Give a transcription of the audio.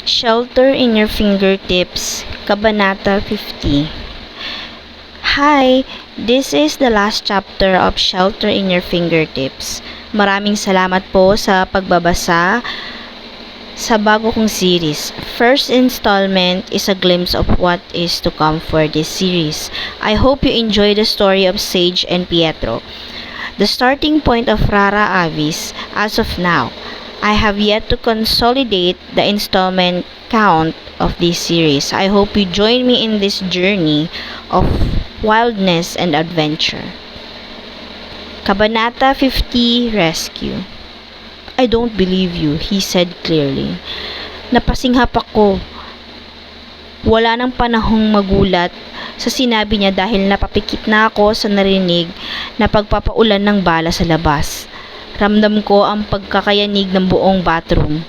Shelter in Your Fingertips, Kabanata 50. Hi, this is the last chapter of Shelter in Your Fingertips. Maraming salamat po sa pagbabasa sa bago kong series. First installment is a glimpse of what is to come for this series. I hope you enjoy the story of Sage and Pietro. The starting point of Rara Avis as of now. I have yet to consolidate the installment count of this series. I hope you join me in this journey of wildness and adventure. Kabanata 50, Rescue. I don't believe you, he said clearly. Napasinghap ako. Wala nang panahong magulat sa sinabi niya dahil napapikit na ako sa narinig na pagpapaulan ng bala sa labas. Ramdam ko ang pagkakayanig ng buong bathroom.